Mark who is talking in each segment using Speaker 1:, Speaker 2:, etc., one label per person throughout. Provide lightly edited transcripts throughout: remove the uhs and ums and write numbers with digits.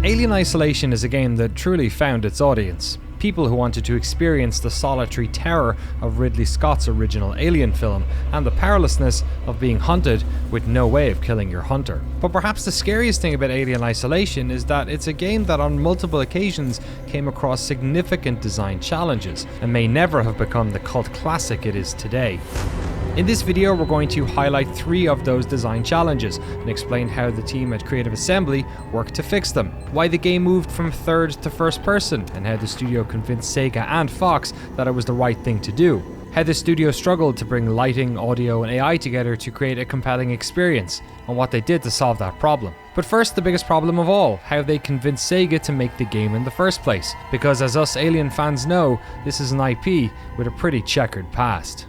Speaker 1: Alien Isolation is a game that truly found its audience. People who wanted to experience the solitary terror of Ridley Scott's original Alien film and the powerlessness of being hunted with no way of killing your hunter. But perhaps the scariest thing about Alien Isolation is that it's a game that on multiple occasions came across significant design challenges and may never have become the cult classic it is today. In this video, we're going to highlight 3 of those design challenges and explain how the team at Creative Assembly worked to fix them, why the game moved from third to first person, and how the studio convinced Sega and Fox that it was the right thing to do, how the studio struggled to bring lighting, audio, and AI together to create a compelling experience, and what they did to solve that problem. But first, the biggest problem of all, how they convinced Sega to make the game in the first place, because as us Alien fans know, this is an IP with a pretty checkered past.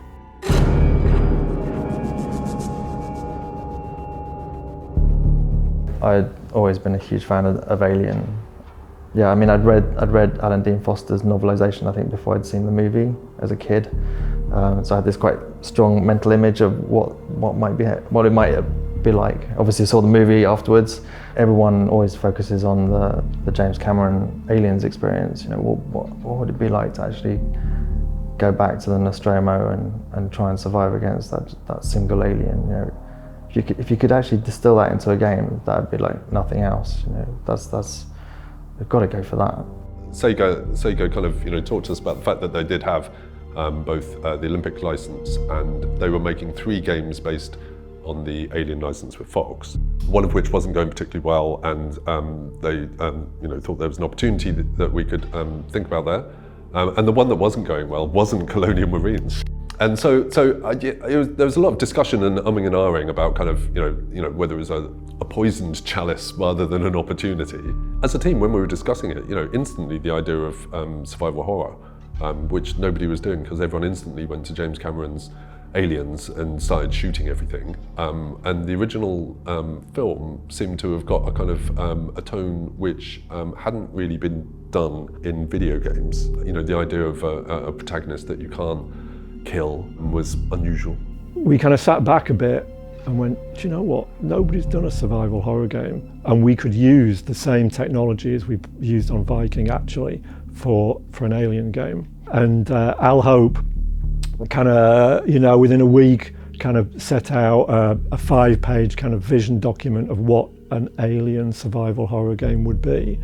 Speaker 2: I'd always been a huge fan of Alien. Yeah, I mean, I'd read Alan Dean Foster's novelisation, I think, before I'd seen the movie as a kid. So I had this quite strong mental image of what it might be like. Obviously, I saw the movie afterwards. Everyone always focuses on the James Cameron Aliens experience. You know, what would it be like to actually go back to the Nostromo and try and survive against that single alien? You know, if you could actually distill that into a game, that'd be like nothing else. You know, that's we've got to go for that.
Speaker 3: Sega kind of talked to us about the fact that they did have both the Olympic license and they were making 3 games based on the Alien license with Fox. One of which wasn't going particularly well, and they thought there was an opportunity that we could think about there. And the one that wasn't going well wasn't Colonial Marines. And so there was a lot of discussion and umming and ahhing about kind of whether it was a poisoned chalice rather than an opportunity. As a team, when we were discussing it, instantly the idea of survival horror, which nobody was doing because everyone instantly went to James Cameron's Aliens and started shooting everything. And the original film seemed to have got a kind of a tone which hadn't really been done in video games. The idea of a protagonist that you can't kill was unusual.
Speaker 4: We kind of sat back a bit and went, do you know what? Nobody's done a survival horror game, and we could use the same technology as we used on Viking actually for an Alien game. And Al Hope kind of, within a week, kind of set out a 5-page kind of vision document of what an Alien survival horror game would be.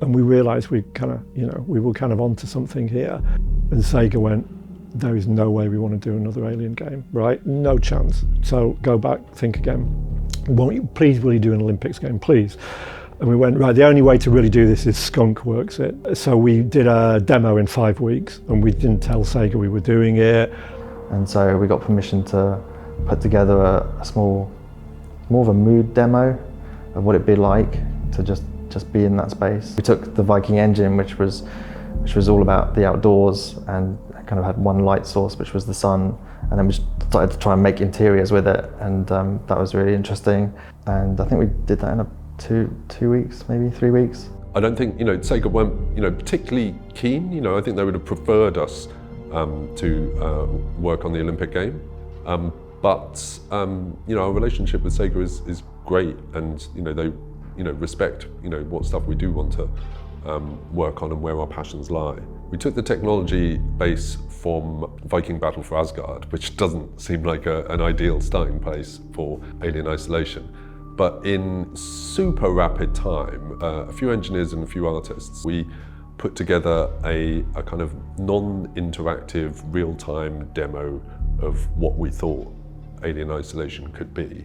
Speaker 4: And we realised we were kind of onto something here. And Sega went, there is no way we want to do another Alien game, right? No chance. So go back, think again. Will you do an Olympics game, please? And we went, right, the only way to really do this is Skunk works it. So we did a demo in 5 weeks, and we didn't tell Sega we were doing it.
Speaker 2: And so we got permission to put together a more of a mood demo of what it'd be like to just be in that space. We took the Viking engine, which was all about the outdoors, and kind of had one light source, which was the sun, and then we started to try and make interiors with it, and that was really interesting. And I think we did that in 2 weeks, maybe 3 weeks.
Speaker 3: I don't think Sega weren't particularly keen. I think they would have preferred us to work on the Olympic game, but our relationship with Sega is great, and they respect what stuff we do want to work on and where our passions lie. We took the technology base from Viking Battle for Asgard, which doesn't seem like an ideal starting place for Alien Isolation. But in super rapid time, a few engineers and a few artists, we put together a kind of non-interactive, real-time demo of what we thought Alien Isolation could be.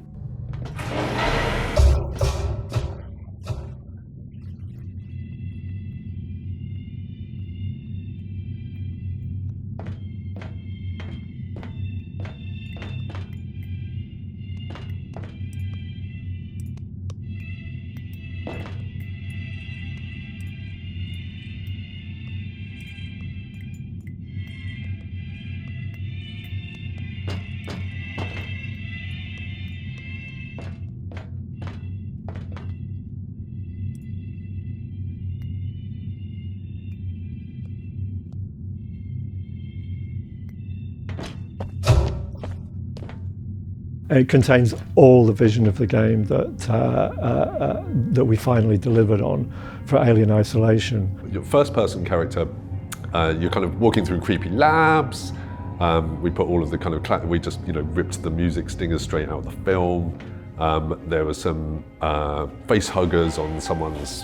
Speaker 4: It contains all the vision of the game that we finally delivered on for Alien Isolation.
Speaker 3: Your first-person character, you're kind of walking through creepy labs. We put all of the kind of we just ripped the music stingers straight out of the film. There were some face huggers on someone's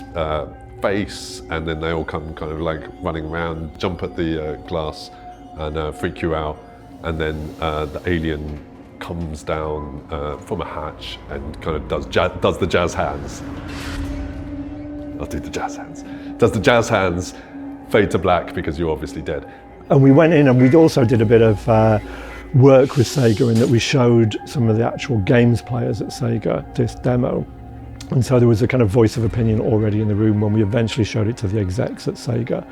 Speaker 3: face, and then they all come kind of like running around, jump at the glass, and freak you out. And then the alien comes down from a hatch and kind of does the jazz hands. I'll do the jazz hands. Does the jazz hands, fade to black because you're obviously dead.
Speaker 4: And we went in and we also did a bit of work with Sega in that we showed some of the actual games players at Sega this demo. And so there was a kind of voice of opinion already in the room when we eventually showed it to the execs at Sega.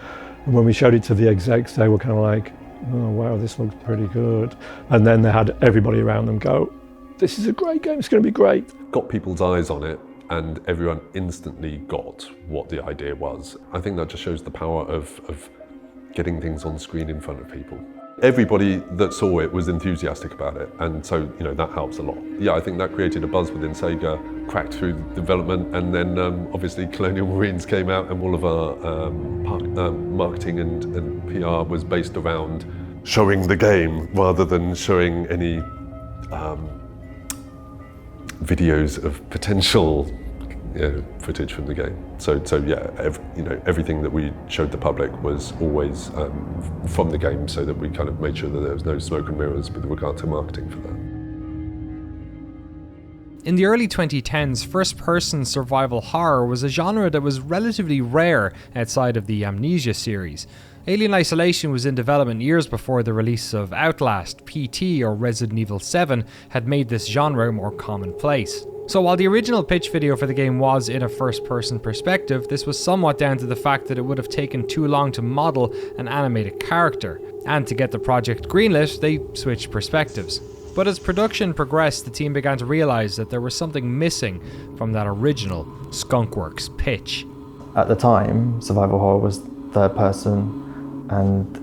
Speaker 4: And when we showed it to the execs, they were kind of like, oh wow, this looks pretty good. And then they had everybody around them go, this is a great game, it's going to be great.
Speaker 3: Got people's eyes on it, and everyone instantly got what the idea was. I think that just shows the power of getting things on screen in front of people. Everybody that saw it was enthusiastic about it, and so that helps a lot. Yeah, I think that created a buzz within Sega, cracked through development, and then obviously Colonial Marines came out, and all of our marketing and PR was based around showing the game rather than showing any videos of potential footage from the game. So yeah, everything that we showed the public was always from the game, so that we kind of made sure that there was no smoke and mirrors with regard to marketing for that.
Speaker 1: In the early 2010s, first-person survival horror was a genre that was relatively rare outside of the Amnesia series. Alien Isolation was in development years before the release of Outlast, PT, or Resident Evil 7 had made this genre more commonplace. So while the original pitch video for the game was in a first-person perspective, this was somewhat down to the fact that it would have taken too long to model and animate a character. And to get the project greenlit, they switched perspectives. But as production progressed, the team began to realise that there was something missing from that original Skunkworks pitch.
Speaker 2: At the time, survival horror was third person, and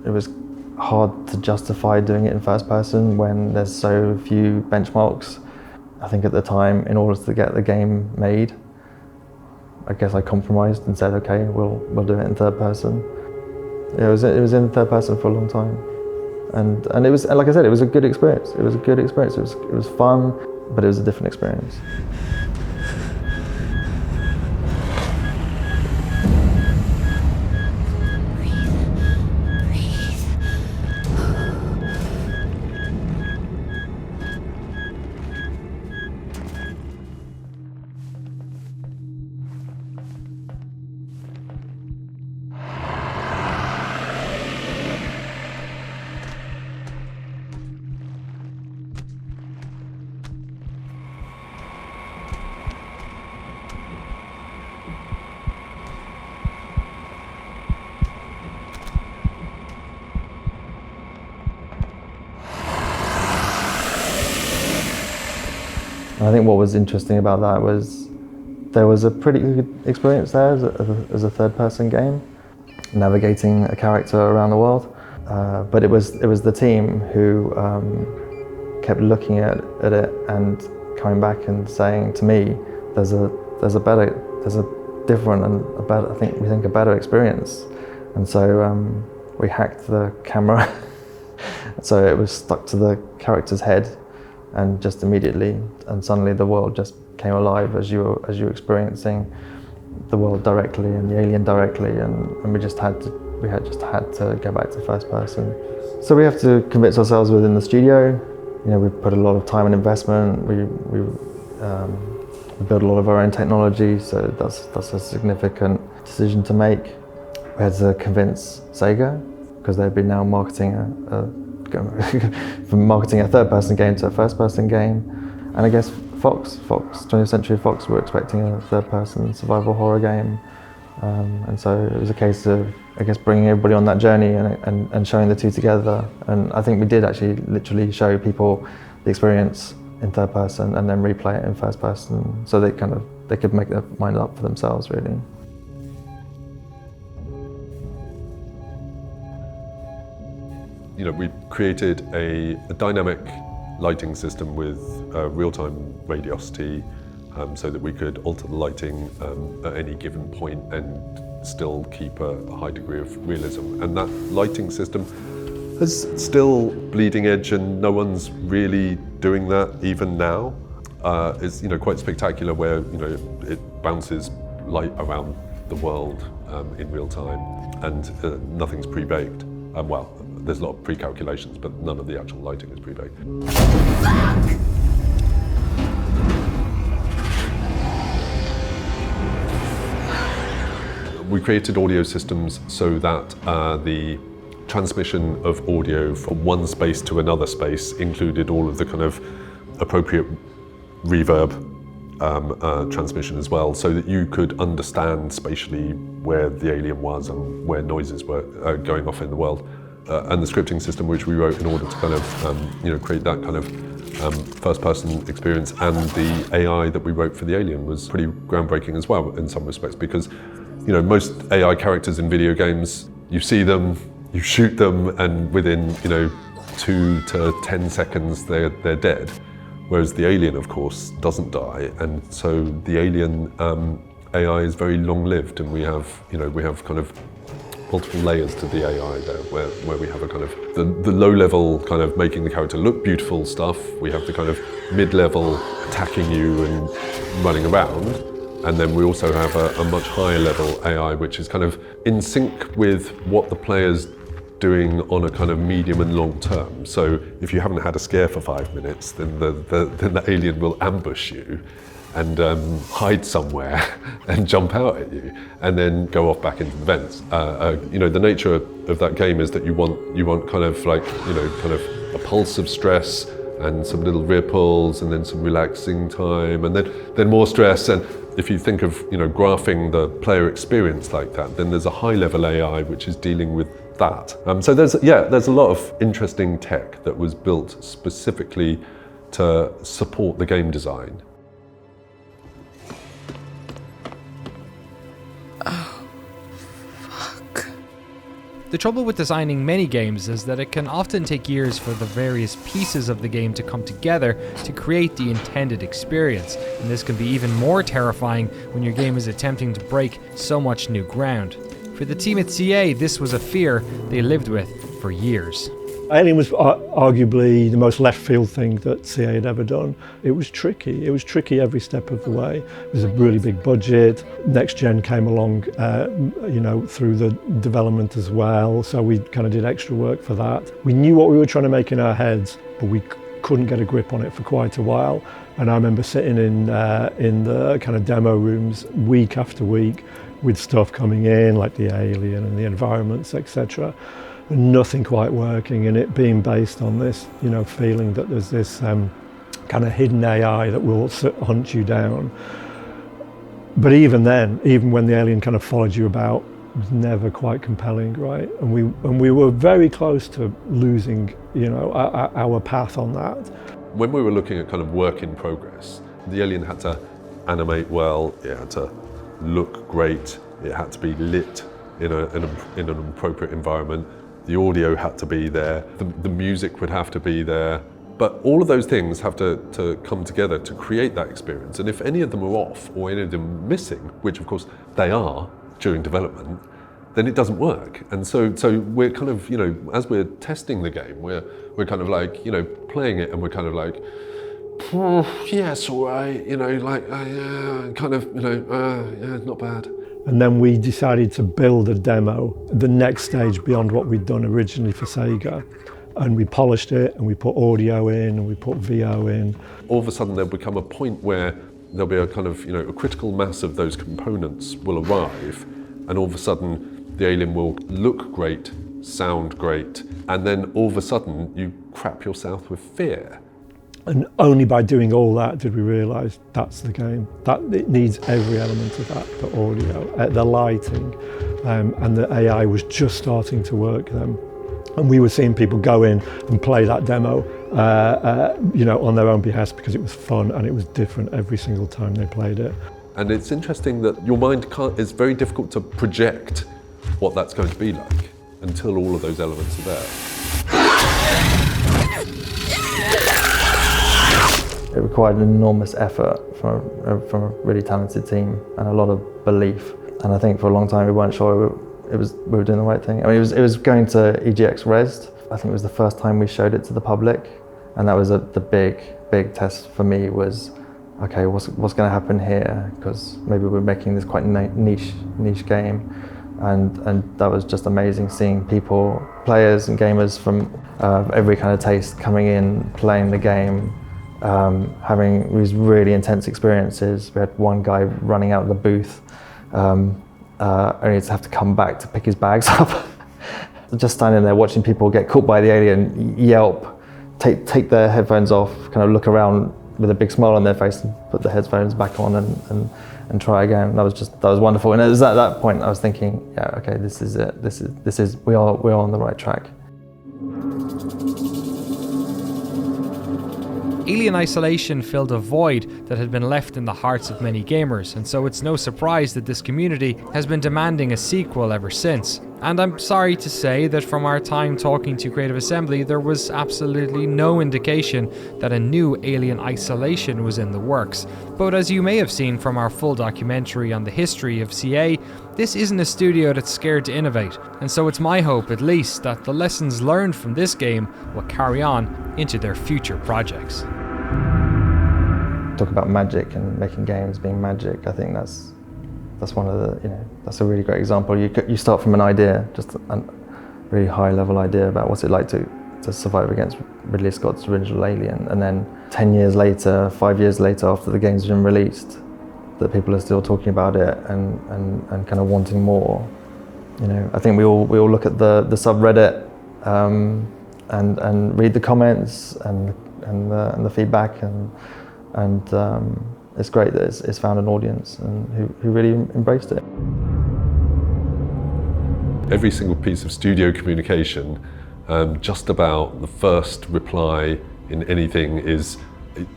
Speaker 2: it was hard to justify doing it in first person when there's so few benchmarks. I think at the time, in order to get the game made, I guess I compromised and said, okay, we'll do it in third person. It was in third person for a long time, and it was, like I said, it was a good experience. It was a good experience. It was fun, but it was a different experience. I think what was interesting about that was there was a pretty good experience there as a third-person game, navigating a character around the world. But it was the team who kept looking at it and coming back and saying to me, "There's a different and a better, I think we think a better experience." And so we hacked the camera, so it was stuck to the character's head. And just immediately, and suddenly the world just came alive as you were experiencing the world directly and the alien directly, and we just had to go back to first person. So we have to convince ourselves within the studio. We put a lot of time and investment. We build a lot of our own technology, so that's a significant decision to make. We had to convince Sega, because they've been now marketing from marketing a third-person game to a first-person game, and I guess Fox, 20th Century Fox were expecting a third-person survival horror game, and so it was a case of, I guess, bringing everybody on that journey and showing the two together. And I think we did actually literally show people the experience in third person and then replay it in first person, so they could make their mind up for themselves, really.
Speaker 3: We created a dynamic lighting system with real-time radiosity, so that we could alter the lighting at any given point and still keep a high degree of realism. And that lighting system is still bleeding edge, and no one's really doing that even now. It's quite spectacular, where it bounces light around the world in real time, and nothing's pre-baked. Well, there's a lot of pre-calculations, but none of the actual lighting is pre-baked. We created audio systems so that the transmission of audio from one space to another space included all of the kind of appropriate reverb transmission as well, so that you could understand spatially where the alien was and where noises were going off in the world. And the scripting system which we wrote in order to kind of create that kind of first-person experience, and the AI that we wrote for the alien was pretty groundbreaking as well in some respects, because most AI characters in video games, you see them, you shoot them, and within 2 to 10 seconds they're dead. Whereas the alien, of course, doesn't die, and so the alien AI is very long-lived, and we have kind of multiple layers to the AI there, where we have a kind of the low-level kind of making the character look beautiful stuff. We have the kind of mid-level attacking you and running around, and then we also have a much higher level AI, which is kind of in sync with what the player's doing on a kind of medium and long term. So if you haven't had a scare for 5 minutes, then the alien will ambush you and hide somewhere and jump out at you, and then go off back into the vents. The nature of that game is that you want kind of like kind of a pulse of stress and some little ripples, and then some relaxing time, and then more stress. And if you think of graphing the player experience like that, then there's a high level AI which is dealing with that. So there's a lot of interesting tech that was built specifically to support the game design.
Speaker 1: The trouble with designing many games is that it can often take years for the various pieces of the game to come together to create the intended experience, and this can be even more terrifying when your game is attempting to break so much new ground. For the team at CA, this was a fear they lived with for years.
Speaker 4: Alien was arguably the most left field thing that CA had ever done. It was tricky. It was tricky every step of the way. It was a really big budget. Next Gen came along, through the development as well. So we kind of did extra work for that. We knew what we were trying to make in our heads, but we couldn't get a grip on it for quite a while. And I remember sitting in the kind of demo rooms week after week with stuff coming in, like the alien and the environments, etc. And nothing quite working, and it being based on this, feeling that there's this kind of hidden AI that will hunt you down. But even then, even when the alien kind of followed you about, it was never quite compelling, right? And we were very close to losing, our path on that.
Speaker 3: When we were looking at kind of work in progress, the alien had to animate well, it had to look great, it had to be lit in an appropriate environment. The audio had to be there, the music would have to be there, but all of those things have to come together to create that experience. And if any of them are off or any of them are missing, which of course they are during development, then it doesn't work. And so we're kind of, as we're testing the game, we're kind of like, playing it, and we're kind of like, yeah, it's all right, not bad.
Speaker 4: And then we decided to build a demo, the next stage beyond what we'd done originally for Sega. And we polished it, and we put audio in, and we put VO in.
Speaker 3: All of a sudden there'll become a point where there'll be a kind of, a critical mass of those components will arrive, and all of a sudden the alien will look great, sound great, and then all of a sudden you crap yourself with fear.
Speaker 4: And only by doing all that did we realise that's the game. That it needs every element of that, the audio, the lighting, and the AI was just starting to work then. And we were seeing people go in and play that demo, on their own behest, because it was fun and it was different every single time they played it.
Speaker 3: And it's interesting that your mind it's very difficult to project what that's going to be like until all of those elements are there.
Speaker 2: It required an enormous effort from a really talented team and a lot of belief. And I think for a long time we weren't sure we were doing the right thing. I mean, it was going to EGX Rezzed. I think it was the first time we showed it to the public, and that was the big test for me. Was okay, what's going to happen here? Because maybe we're making this quite niche game, and that was just amazing seeing people, players and gamers from every kind of taste coming in, playing the game, having these really intense experiences. We had one guy running out of the booth, only to have to come back to pick his bags up. Just standing there watching people get caught by the alien, yelp, take their headphones off, kind of look around with a big smile on their face and put the headphones back on and try again. That was wonderful. And it was at that point I was thinking, yeah, okay, this is it. We are on the right track.
Speaker 1: Alien Isolation filled a void that had been left in the hearts of many gamers, and so it's no surprise that this community has been demanding a sequel ever since. And I'm sorry to say that from our time talking to Creative Assembly, there was absolutely no indication that a new Alien Isolation was in the works. But as you may have seen from our full documentary on the history of CA, this isn't a studio that's scared to innovate, and so it's my hope at least that the lessons learned from this game will carry on into their future projects.
Speaker 2: Talk about magic and making games being magic. I think that's one of the, that's a really great example. You start from an idea, just a really high level idea about what's it like to survive against Ridley Scott's original Alien, and then 10 years later, 5 years later, after the game's been released, that people are still talking about it and kind of wanting more. I think we all look at the subreddit and read the comments and the feedback and it's great that it's found an audience and who really embraced it.
Speaker 3: Every single piece of studio communication, just about the first reply in anything is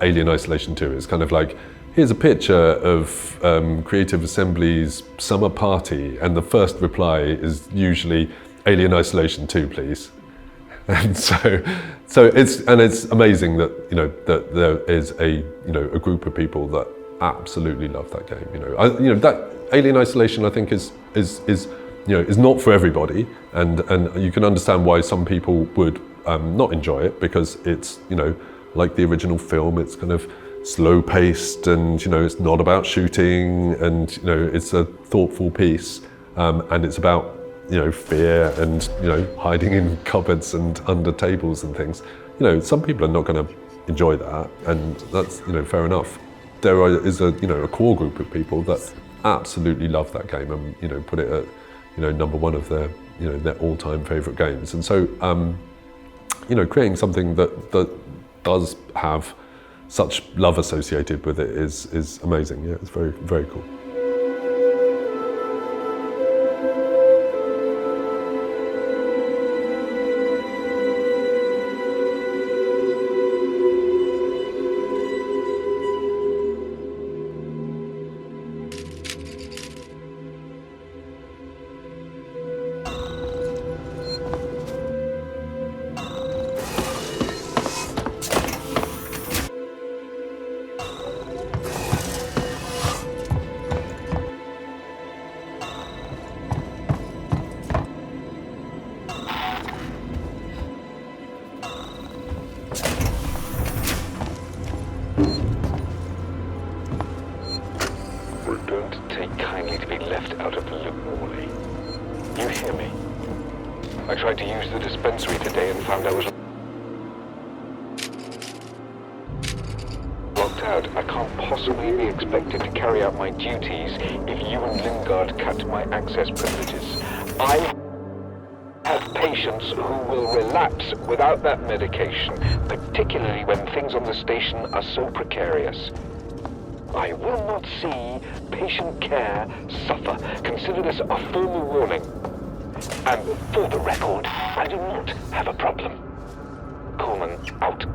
Speaker 3: Alien Isolation 2. It's kind of like, here's a picture of Creative Assembly's summer party, and the first reply is usually Alien Isolation 2, please. And so it's amazing that that there is a group of people that absolutely love that game. That Alien Isolation, I think, is not for everybody, and you can understand why some people would not enjoy it, because it's like the original film, it's kind of slow paced, and it's not about shooting, and it's a thoughtful piece, and it's about fear and hiding in cupboards and under tables and things. Some people are not going to enjoy that, and that's fair enough. There is a core group of people that absolutely love that game and put it at number one of their all-time favourite games. And so creating something that does have such love associated with it is amazing. Yeah, it's very, very cool.
Speaker 5: Don't take kindly to be left out of the loop, Morley. You hear me? I tried to use the dispensary today and found I was locked out. I can't possibly be expected to carry out my duties if you and Lingard cut my access privileges. I have patients who will relapse without that medication, particularly when things on the station are so precarious. I will not see patient care suffer. Consider this a formal warning. And for the record, I do not have a problem. Coleman out.